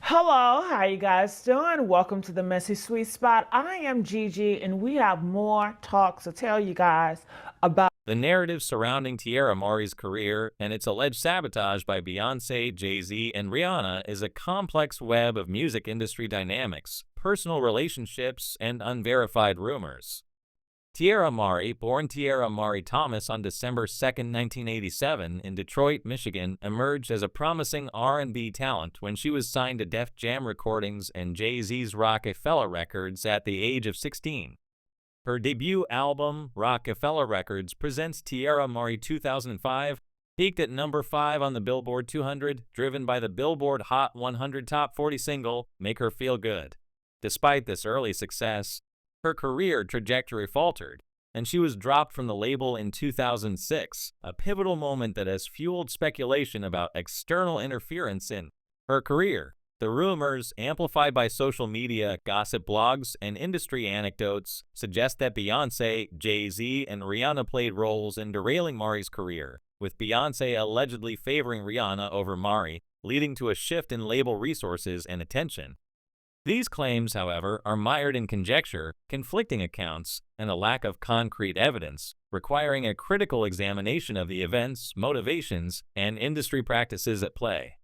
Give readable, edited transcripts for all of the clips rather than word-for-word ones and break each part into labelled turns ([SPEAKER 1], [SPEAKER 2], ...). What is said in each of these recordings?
[SPEAKER 1] Hello, how you guys doing? Welcome to the Messy Sweet Spot. I am Gigi, and we have more talk to tell you guys about.
[SPEAKER 2] The narrative surrounding Teairra Maury's career and its alleged sabotage by Beyonce, Jay-Z, and Rihanna is a complex web of music industry dynamics, personal relationships, and unverified rumors. Teairra Maury, born Teairra Maury Thomas on December 2, 1987, in Detroit, Michigan, emerged as a promising R&B talent when she was signed to Def Jam Recordings and Jay-Z's Rockefeller Records at the age of 16. Her debut album, Rockefeller Records Presents Teairra Maury 2005, peaked at number 5 on the Billboard 200, driven by the Billboard Hot 100 Top 40 single, Make Her Feel Good. Despite this early success, her career trajectory faltered, and she was dropped from the label in 2006, a pivotal moment that has fueled speculation about external interference in her career. The rumors, amplified by social media, gossip blogs, and industry anecdotes, suggest that Beyonce, Jay-Z, and Rihanna played roles in derailing Maury's career, with Beyonce allegedly favoring Rihanna over Maury, leading to a shift in label resources and attention. These claims, however, are mired in conjecture, conflicting accounts, and a lack of concrete evidence, requiring a critical examination of the events, motivations, and industry practices at play.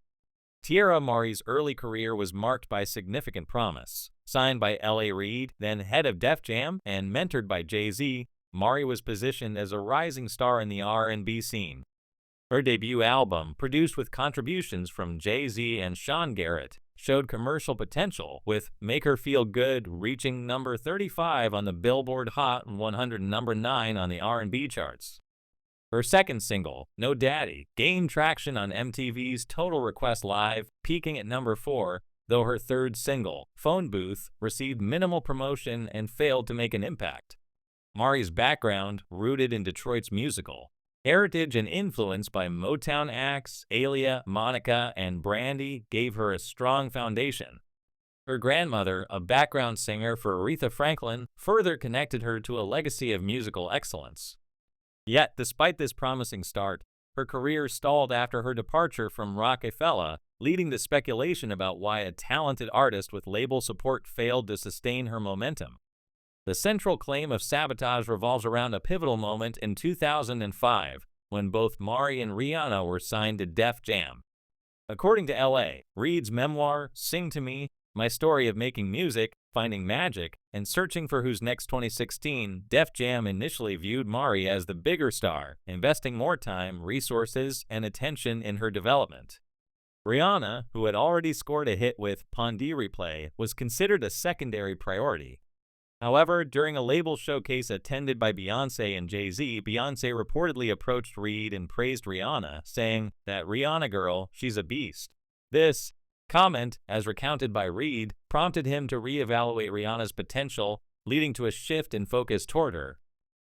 [SPEAKER 2] Teairra Maury's early career was marked by significant promise. Signed by L.A. Reid, then head of Def Jam, and mentored by Jay-Z, Maury was positioned as a rising star in the R&B scene. Her debut album, produced with contributions from Jay-Z and Sean Garrett, showed commercial potential, with Make Her Feel Good reaching number 35 on the Billboard Hot 100 and number 9 on the R&B charts. Her second single, No Daddy, gained traction on MTV's Total Request Live, peaking at number 4, though her third single, Phone Booth, received minimal promotion and failed to make an impact. Maury's background, rooted in Detroit's musical heritage and influenced by Motown acts, Aaliyah, Monica, and Brandy, gave her a strong foundation. Her grandmother, a background singer for Aretha Franklin, further connected her to a legacy of musical excellence. Yet, despite this promising start, her career stalled after her departure from Rockefeller, leading to speculation about why a talented artist with label support failed to sustain her momentum. The central claim of sabotage revolves around a pivotal moment in 2005, when both Maury and Rihanna were signed to Def Jam. According to L.A. Reid's memoir, Sing to Me, My Story of Making Music, Finding Magic, and Searching for Who's Next 2016, Def Jam initially viewed Maury as the bigger star, investing more time, resources, and attention in her development. Rihanna, who had already scored a hit with Pon de Replay, was considered a secondary priority. However, during a label showcase attended by Beyonce and Jay-Z, Beyonce reportedly approached Reid and praised Rihanna, saying, "That Rihanna girl, she's a beast." This comment, as recounted by Reid, prompted him to reevaluate Rihanna's potential, leading to a shift in focus toward her.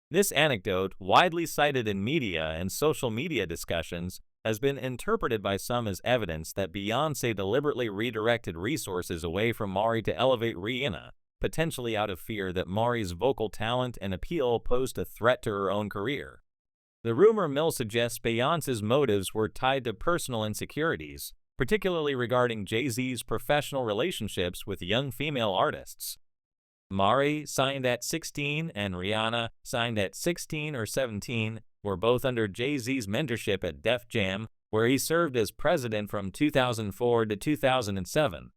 [SPEAKER 2] This anecdote, widely cited in media and social media discussions, has been interpreted by some as evidence that Beyonce deliberately redirected resources away from Maury to elevate Rihanna, potentially out of fear that Maury's vocal talent and appeal posed a threat to her own career. The rumor mill suggests Beyonce's motives were tied to personal insecurities, particularly regarding Jay-Z's professional relationships with young female artists. Maury, signed at 16, and Rihanna, signed at 16 or 17, were both under Jay-Z's mentorship at Def Jam, where he served as president from 2004 to 2007.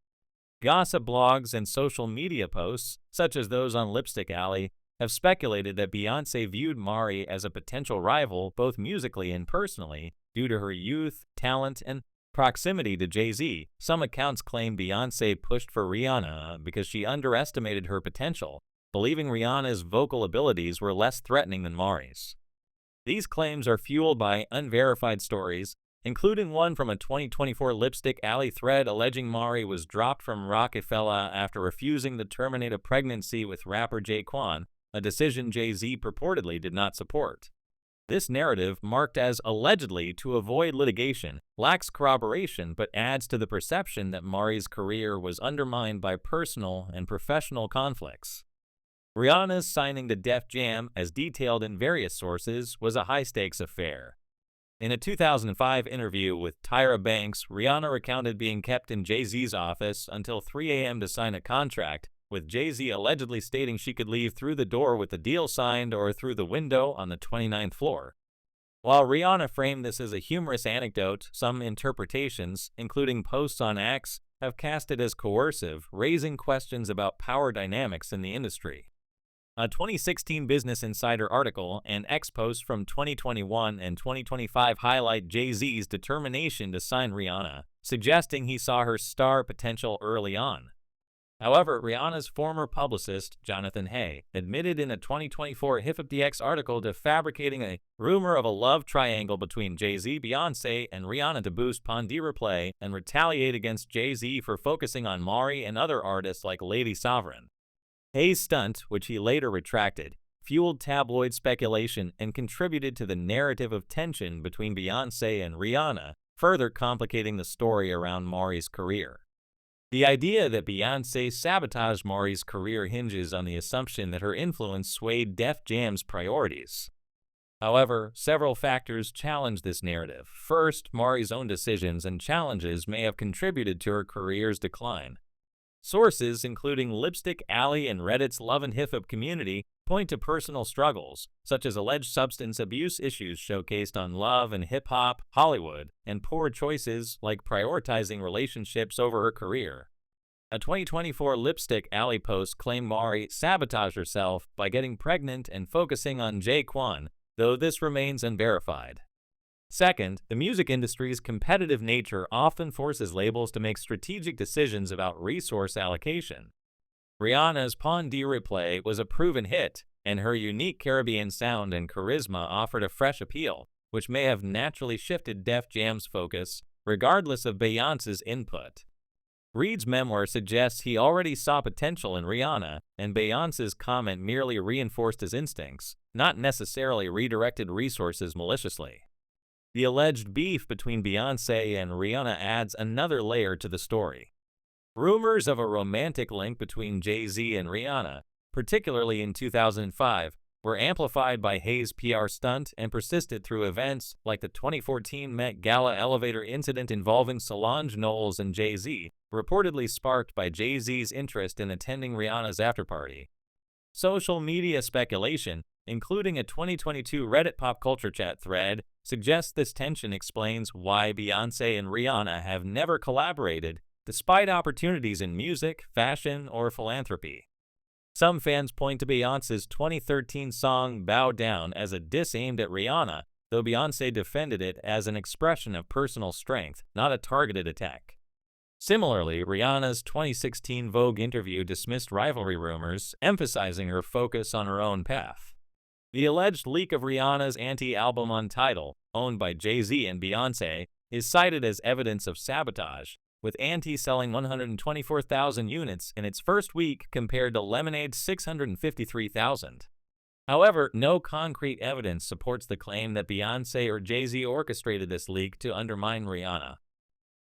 [SPEAKER 2] Gossip blogs and social media posts, such as those on Lipstick Alley, have speculated that Beyonce viewed Maury as a potential rival both musically and personally due to her youth, talent, and proximity to Jay-Z. Some accounts claim Beyonce pushed for Rihanna because she underestimated her potential, believing Rihanna's vocal abilities were less threatening than Maury's. These claims are fueled by unverified stories, including one from a 2024 Lipstick Alley thread alleging Maury was dropped from Rockefeller after refusing to terminate a pregnancy with rapper Jay-Quan, a decision Jay-Z purportedly did not support. This narrative, marked as allegedly to avoid litigation, lacks corroboration but adds to the perception that Maury's career was undermined by personal and professional conflicts. Rihanna's signing to Def Jam, as detailed in various sources, was a high-stakes affair. In a 2005 interview with Tyra Banks, Rihanna recounted being kept in Jay-Z's office until 3 a.m. to sign a contract, with Jay-Z allegedly stating she could leave through the door with the deal signed or through the window on the 29th floor. While Rihanna framed this as a humorous anecdote, some interpretations, including posts on X, have cast it as coercive, raising questions about power dynamics in the industry. A 2016 Business Insider article and X posts from 2021 and 2025 highlight Jay-Z's determination to sign Rihanna, suggesting he saw her star potential early on. However, Rihanna's former publicist, Jonathan Hay, admitted in a 2024 HipHopDX article to fabricating a rumor of a love triangle between Jay-Z, Beyonce, and Rihanna to boost Teairra play and retaliate against Jay-Z for focusing on Mari and other artists like Lady Sovereign. Hay's stunt, which he later retracted, fueled tabloid speculation and contributed to the narrative of tension between Beyonce and Rihanna, further complicating the story around Mari's career. The idea that Beyonce sabotaged Mari's career hinges on the assumption that her influence swayed Def Jam's priorities. However, several factors challenge this narrative. First, Mari's own decisions and challenges may have contributed to her career's decline. Sources, including Lipstick Alley and Reddit's Love and Hip Hop community, point to personal struggles, such as alleged substance abuse issues showcased on Love and Hip Hop Hollywood, and poor choices like prioritizing relationships over her career. A 2024 Lipstick Alley post claimed Mari sabotaged herself by getting pregnant and focusing on Jaquan, though this remains unverified. Second, the music industry's competitive nature often forces labels to make strategic decisions about resource allocation. Rihanna's Teairra play was a proven hit, and her unique Caribbean sound and charisma offered a fresh appeal, which may have naturally shifted Def Jam's focus, regardless of Beyonce's input. Reed's memoir suggests he already saw potential in Rihanna, and Beyonce's comment merely reinforced his instincts, not necessarily redirected resources maliciously. The alleged beef between Beyonce and Rihanna adds another layer to the story. Rumors of a romantic link between Jay-Z and Rihanna, particularly in 2005, were amplified by Hayes' PR stunt and persisted through events like the 2014 Met Gala elevator incident involving Solange Knowles and Jay-Z, reportedly sparked by Jay-Z's interest in attending Rihanna's afterparty. Social media speculation, including a 2022 Reddit pop culture chat thread, suggests this tension explains why Beyonce and Rihanna have never collaborated, despite opportunities in music, fashion, or philanthropy. Some fans point to Beyonce's 2013 song Bow Down as a diss aimed at Rihanna, though Beyonce defended it as an expression of personal strength, not a targeted attack. Similarly, Rihanna's 2016 Vogue interview dismissed rivalry rumors, emphasizing her focus on her own path. The alleged leak of Rihanna's anti-album Untitled, owned by Jay-Z and Beyonce, is cited as evidence of sabotage, with Anti selling 124,000 units in its first week compared to Lemonade's 653,000. However, no concrete evidence supports the claim that Beyonce or Jay-Z orchestrated this leak to undermine Rihanna.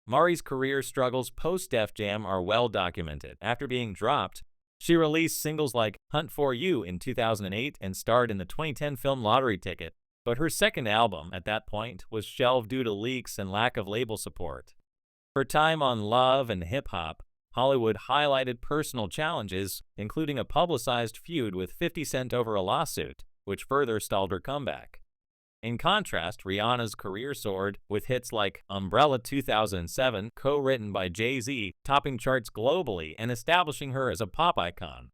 [SPEAKER 2] Mari's career struggles post-Def Jam are well documented. After being dropped, she released singles like Hunt for You in 2008 and starred in the 2010 film Lottery Ticket, but her second album at that point was shelved due to leaks and lack of label support. Her time on Love and Hip Hop Hollywood highlighted personal challenges, including a publicized feud with 50 Cent over a lawsuit, which further stalled her comeback. In contrast, Rihanna's career soared, with hits like Umbrella 2007, co-written by Jay-Z, topping charts globally and establishing her as a pop icon.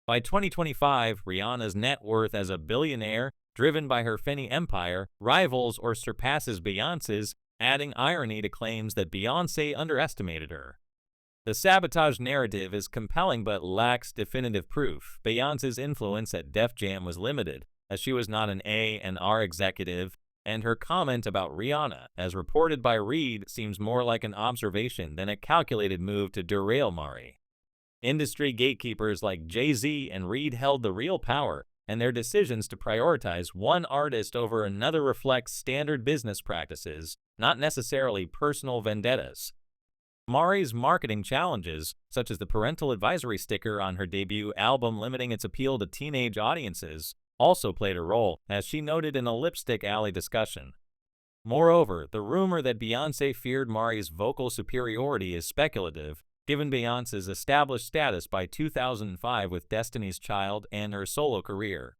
[SPEAKER 2] By 2025, Rihanna's net worth as a billionaire, driven by her Fenty empire, rivals or surpasses Beyonce's, adding irony to claims that Beyonce underestimated her. The sabotage narrative is compelling but lacks definitive proof. Beyonce's influence at Def Jam was limited, as she was not an A&R executive, and her comment about Rihanna, as reported by Reed, seems more like an observation than a calculated move to derail Mari. Industry gatekeepers like Jay-Z and Reed held the real power, and their decisions to prioritize one artist over another reflect standard business practices, not necessarily personal vendettas. Mari's marketing challenges, such as the parental advisory sticker on her debut album limiting its appeal to teenage audiences, also played a role, as she noted in a Lipstick Alley discussion. Moreover, the rumor that Beyonce feared Mari's vocal superiority is speculative, given Beyonce's established status by 2005 with Destiny's Child and her solo career.